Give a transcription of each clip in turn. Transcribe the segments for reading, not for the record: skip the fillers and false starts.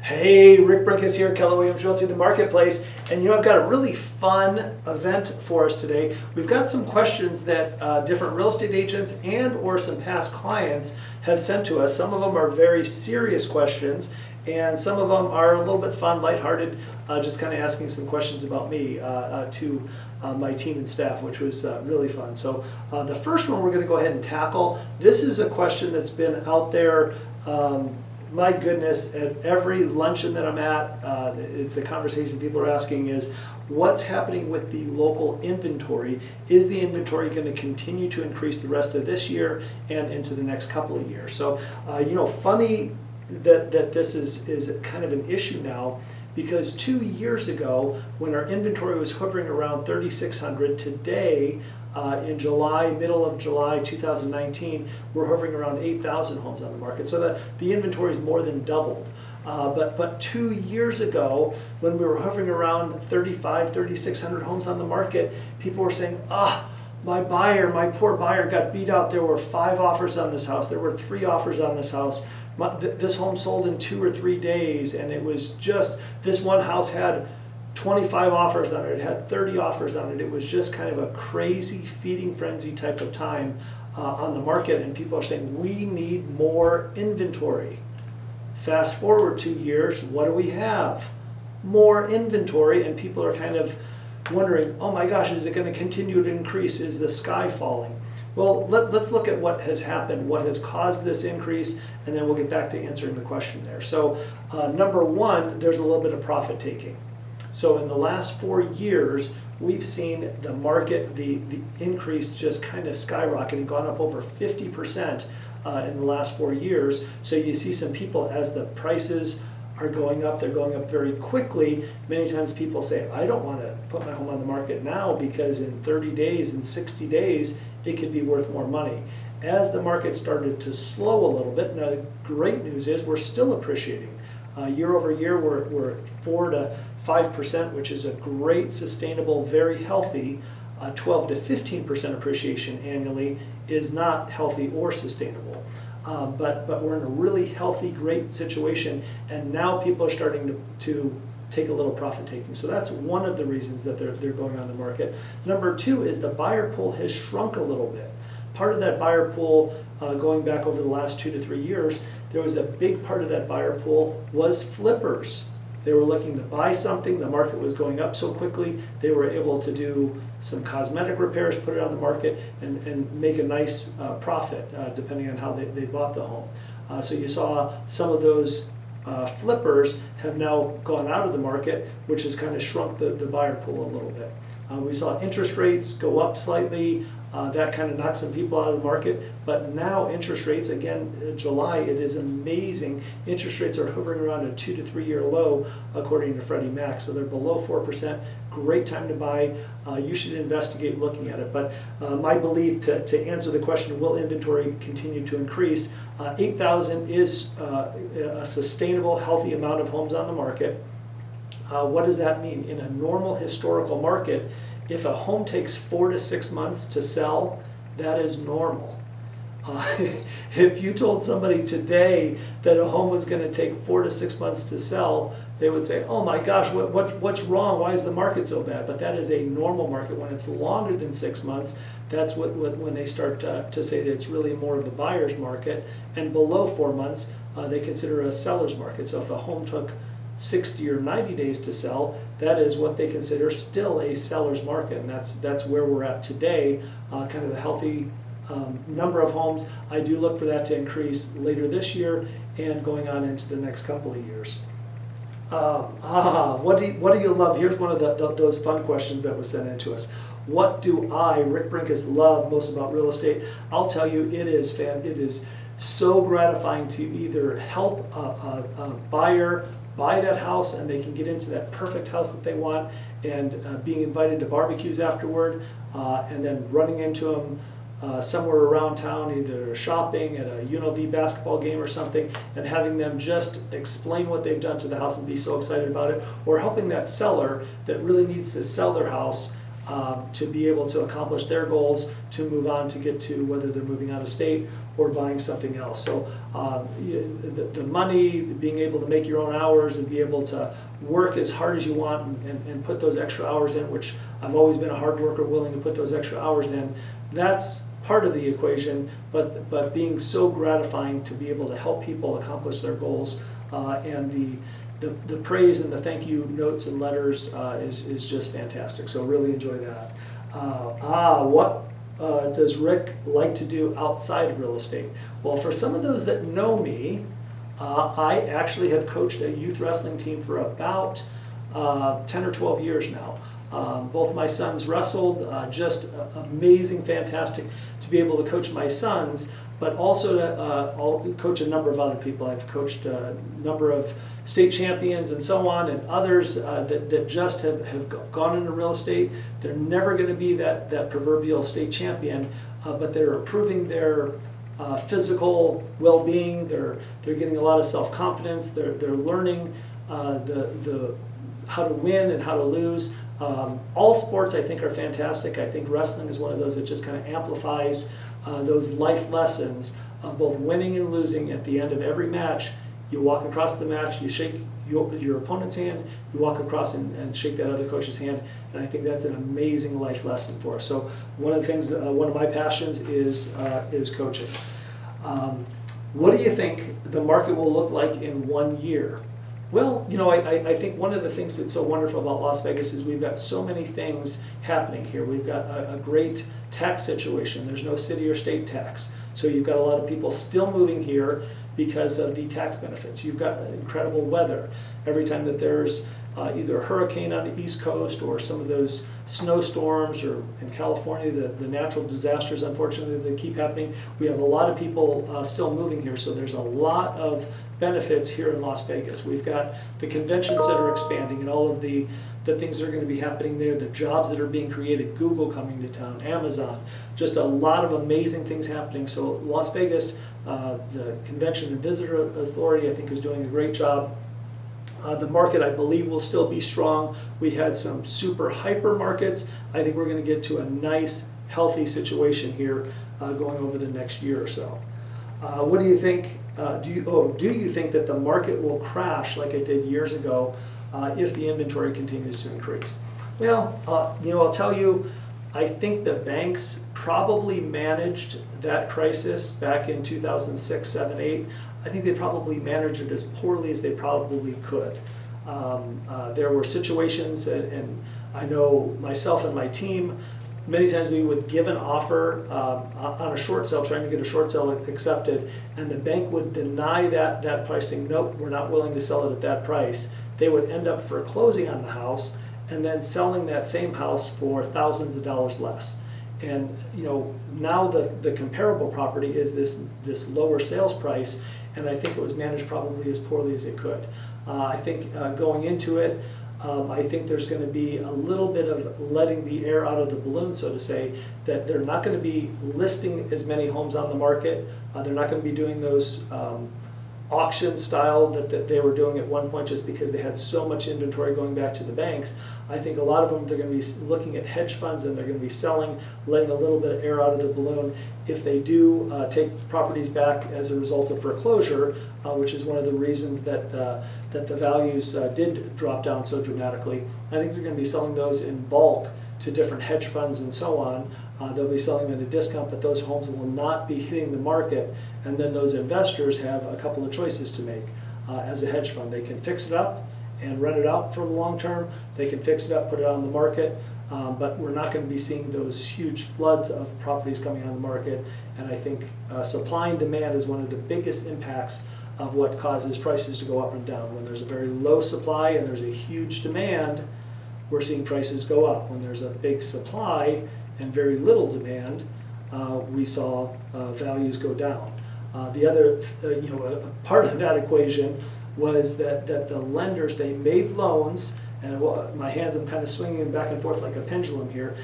Hey, Rick Brinkus here, Keller Williams Realty, the Marketplace, and I've got a really fun event for us today. We've got some questions that different real estate agents and or some past clients have sent to us. Some of them are very serious questions, and some of them are a little bit fun, lighthearted, just kind of asking some questions about me to my team and staff, which was really fun. So the first one we're going to go ahead and tackle. This is a question that's been out there. My goodness, at every luncheon that I'm at, it's the conversation people are asking is, what's happening with the local inventory? Is the inventory going to continue to increase the rest of this year and into the next couple of years? So, funny that this is kind of an issue now, because 2 years ago, when our inventory was hovering around 3,600, today, in July, middle of July 2019, we're hovering around 8,000 homes on the market. So the inventory is more than doubled. But 2 years ago, when we were hovering around 3,600 homes on the market, people were saying, my poor buyer got beat out. There were 5 offers on this house. There were 3 offers on this house. This home sold in 2 or 3 days, and it was just, this one house had 25 offers on it, it had 30 offers on it. It was just kind of a crazy feeding frenzy type of time on the market, and people are saying, we need more inventory. Fast forward 2 years, what do we have? More inventory, and people are kind of wondering, oh my gosh, is it going to continue to increase? Is the sky falling? Well, let's look at what has happened, what has caused this increase, and then we'll get back to answering the question there. So number one, there's a little bit of profit taking. So in the last 4 years, we've seen the market, the increase just kind of skyrocketing, gone up over 50% in the last 4 years. So you see some people, as the prices are going up, they're going up very quickly. Many times people say, I don't want to put my home on the market now because in 30 days, in 60 days, it could be worth more money. As the market started to slow a little bit, now the great news is we're still appreciating. Year over year, we're 4 to 5%, which is a great, sustainable, very healthy. 12 to 15% appreciation annually is not healthy or sustainable. But we're in a really healthy, great situation, and now people are starting to take a little profit taking. So that's one of the reasons that they're going on the market. Number two is the buyer pool has shrunk a little bit. Part of that buyer pool, going back over the last 2 to 3 years, there was a big part of that buyer pool was flippers. They were looking to buy something, the market was going up so quickly, they were able to do some cosmetic repairs, put it on the market, and make a nice profit depending on how they bought the home. So you saw some of those flippers have now gone out of the market, which has kind of shrunk the buyer pool a little bit. We saw interest rates go up slightly. That kind of knocked some people out of the market. But now interest rates, again, in July, it is amazing. Interest rates are hovering around a 2 to 3 year low, according to Freddie Mac. So they're below 4%. Great time to buy. You should investigate looking at it. But my belief, to answer the question, will inventory continue to increase? 8,000 is a sustainable, healthy amount of homes on the market. What does that mean? In a normal historical market, if a home takes 4 to 6 months to sell, that is normal. If you told somebody today that a home was going to take 4 to 6 months to sell, they would say, oh my gosh, what's wrong? Why is the market so bad? But that is a normal market. When it's longer than 6 months, that's when they start to say that it's really more of a buyer's market. And below 4 months, they consider a seller's market. So if a home took 60 or 90 days to sell, that is what they consider still a seller's market, and that's where we're at today, kind of a healthy number of homes. I do look for that to increase later this year and going on into the next couple of years. What do you love? Here's one of those fun questions that was sent in to us. What do I, Rick Brinkus, love most about real estate? I'll tell you, it is so gratifying to either help a buyer buy that house and they can get into that perfect house that they want, and being invited to barbecues afterward, and then running into them somewhere around town, either shopping, at a UNLV basketball game or something, and having them just explain what they've done to the house and be so excited about it, or helping that seller that really needs to sell their house to be able to accomplish their goals, to move on to get to whether they're moving out of state or buying something else. So the money, being able to make your own hours and be able to work as hard as you want and put those extra hours in, which I've always been a hard worker, willing to put those extra hours in, that's part of the equation, but being so gratifying to be able to help people accomplish their goals, and the praise and the thank you notes and letters is just fantastic. So really enjoy that. What does Rick like to do outside of real estate? Well, for some of those that know me, I actually have coached a youth wrestling team for about 10 or 12 years now. Both my sons wrestled, just amazing, fantastic to be able to coach my sons, but also to coach a number of other people. I've coached a number of state champions and so on, and others that just have gone into real estate. They're never going to be that proverbial state champion, but they're improving their physical well-being. They're getting a lot of self-confidence. They're learning the how to win and how to lose. All sports, I think, are fantastic. I think wrestling is one of those that just kind of amplifies those life lessons of both winning and losing. At the end of every match, you walk across the match, you shake your opponent's hand, you walk across and shake that other coach's hand, and I think that's an amazing life lesson for us. So one of the things, one of my passions is coaching. What do you think the market will look like in 1 year? Well, I think one of the things that's so wonderful about Las Vegas is we've got so many things happening here. We've got a great tax situation. There's no city or state tax. So you've got a lot of people still moving here because of the tax benefits. You've got incredible weather. Every time that there's either a hurricane on the East Coast or some of those snowstorms, or in California, the natural disasters, unfortunately, that keep happening, we have a lot of people still moving here. So there's a lot of benefits here in Las Vegas. We've got the conventions that are expanding and all of the things that are going to be happening there, the jobs that are being created, Google coming to town, Amazon, just a lot of amazing things happening. So Las Vegas, the Convention and Visitor Authority, I think, is doing a great job. The market, I believe, will still be strong. We had some super hyper markets. I think we're going to get to a nice, healthy situation here going over the next year or so. What do you think? Do you think that the market will crash like it did years ago if the inventory continues to increase? Well, I'll tell you, I think the banks probably managed that crisis back in 2006, 7, 8. I think they probably managed it as poorly as they probably could. There were situations, and I know myself and my team, many times we would give an offer on a short sale, trying to get a short sale accepted, and the bank would deny that pricing. Nope, we're not willing to sell it at that price. They would end up foreclosing on the house and then selling that same house for thousands of dollars less. And now the comparable property is this lower sales price, and I think it was managed probably as poorly as it could. I think going into it, I think there's going to be a little bit of letting the air out of the balloon, so to say, that they're not going to be listing as many homes on the market. They're not going to be doing those auction style that they were doing at one point, just because they had so much inventory going back to the banks. I think a lot of them, they're going to be looking at hedge funds, and they're going to be selling, letting a little bit of air out of the balloon. If they do take properties back as a result of foreclosure, which is one of the reasons that the values did drop down so dramatically, I think they're going to be selling those in bulk to different hedge funds and so on. They'll be selling them at a discount, but those homes will not be hitting the market, and then those investors have a couple of choices to make. As a hedge fund, they can fix it up and rent it out for the long term. They can fix it up, put it on the market, but we're not going to be seeing those huge floods of properties coming on the market. And I think supply and demand is one of the biggest impacts of what causes prices to go up and down. When there's a very low supply and there's a huge demand, we're seeing prices go up. When there's a big supply and very little demand, we saw values go down. The other, part of that equation was that the lenders, they made loans, and my hands, I'm kind of swinging back and forth like a pendulum here.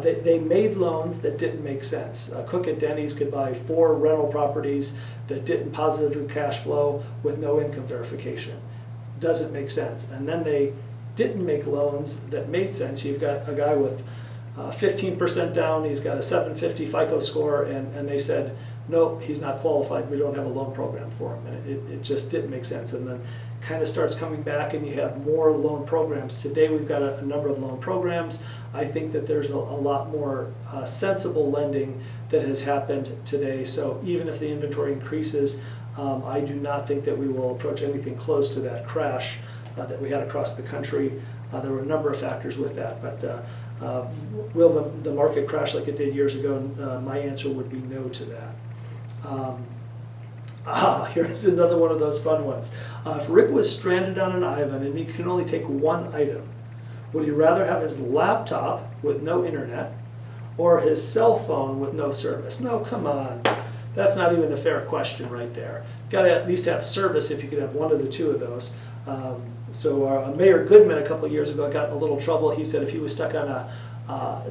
They made loans that didn't make sense. Cook at Denny's could buy 4 rental properties that didn't positively cash flow with no income verification. Doesn't make sense. And then they didn't make loans that made sense. You've got a guy with 15% down, he's got a 750 FICO score, and they said, nope, he's not qualified, we don't have a loan program for him. And it just didn't make sense. And then kind of starts coming back and you have more loan programs. Today we've got a number of loan programs. I think that there's a lot more sensible lending that has happened today. So even if the inventory increases, I do not think that we will approach anything close to that crash that we had across the country. There were a number of factors with that, but will the market crash like it did years ago? My answer would be no to that. Here's another one of those fun ones. If Rick was stranded on an island and he could only take one item, would he rather have his laptop with no internet or his cell phone with no service? No, come on. That's not even a fair question right there. Got to at least have service if you could have one of the two of those. So Mayor Goodman a couple of years ago got in a little trouble. He said if he was stuck on a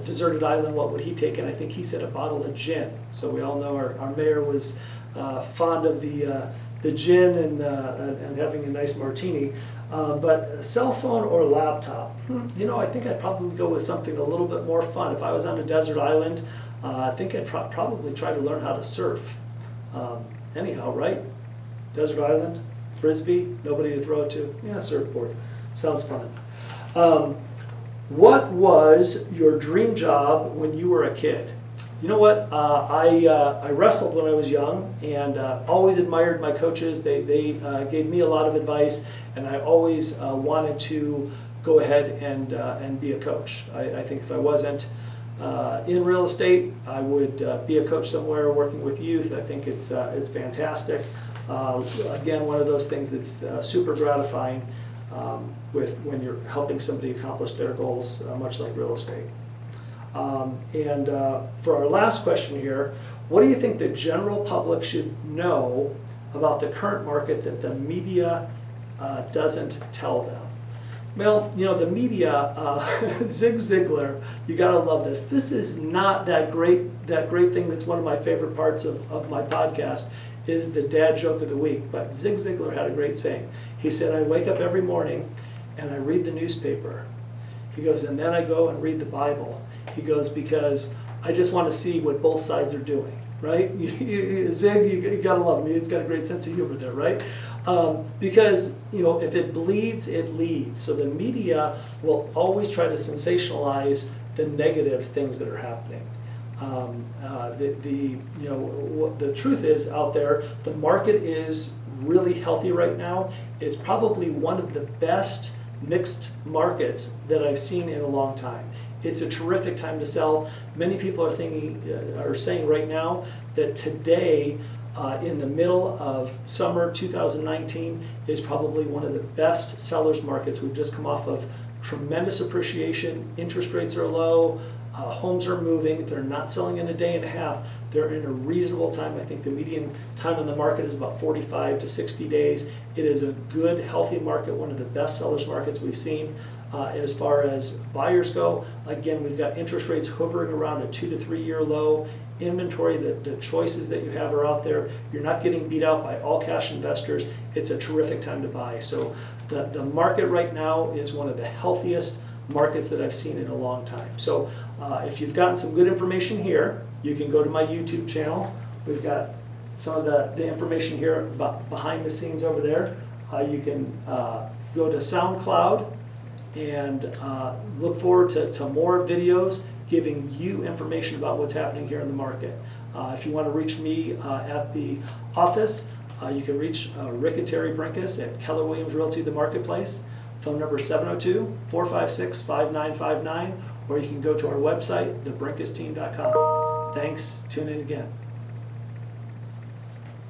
deserted island, what would he take? And I think he said a bottle of gin. So we all know our mayor was fond of the gin and having a nice martini. But cell phone or laptop, I think I'd probably go with something a little bit more fun. If I was on a desert island, I think I'd probably try to learn how to surf. Anyhow, right? Desert island, frisbee, nobody to throw it to. Yeah, surfboard. Sounds fun. What was your dream job when you were a kid? You know what? I wrestled when I was young and always admired my coaches. They gave me a lot of advice, and I always wanted to go ahead and be a coach. I think if I wasn't in real estate, I would be a coach somewhere working with youth. I think it's fantastic. Again, one of those things that's super gratifying when you're helping somebody accomplish their goals, much like real estate. And for our last question here, what do you think the general public should know about the current market that the media doesn't tell them? Well, the media, Zig Ziglar, you gotta love this. This is not that great thing that's one of my favorite parts of my podcast, is the dad joke of the week. But Zig Ziglar had a great saying. He said, I wake up every morning and I read the newspaper. He goes, and then I go and read the Bible. He goes, because I just want to see what both sides are doing, right? Zig, you gotta love him. He's got a great sense of humor there, right? Because if it bleeds, it leads. So the media will always try to sensationalize the negative things that are happening. The truth is out there, the market is really healthy right now. It's probably one of the best mixed markets that I've seen in a long time. It's a terrific time to sell. Many people are saying right now that today, in the middle of summer 2019, is probably one of the best sellers markets. We've just come off of tremendous appreciation. Interest rates are low. Homes are moving. They're not selling in a day and a half. They're in a reasonable time. I think the median time on the market is about 45 to 60 days. It is a good, healthy market, one of the best sellers markets we've seen. As far as buyers go, again, we've got interest rates hovering around a 2 to 3 year low. Inventory, the choices that you have are out there. You're not getting beat out by all cash investors. It's a terrific time to buy. So the market right now is one of the healthiest markets that I've seen in a long time. So if you've gotten some good information here, you can go to my YouTube channel. We've got some of the information here about behind the scenes over there. You can go to SoundCloud and look forward to more videos giving you information about what's happening here in the market. If you want to reach me at the office, you can reach Rick and Terry Brinkus at Keller Williams Realty, the Marketplace. Phone number 702-456-5959, or you can go to our website, thebrinkesteam.com. Thanks. Tune in again.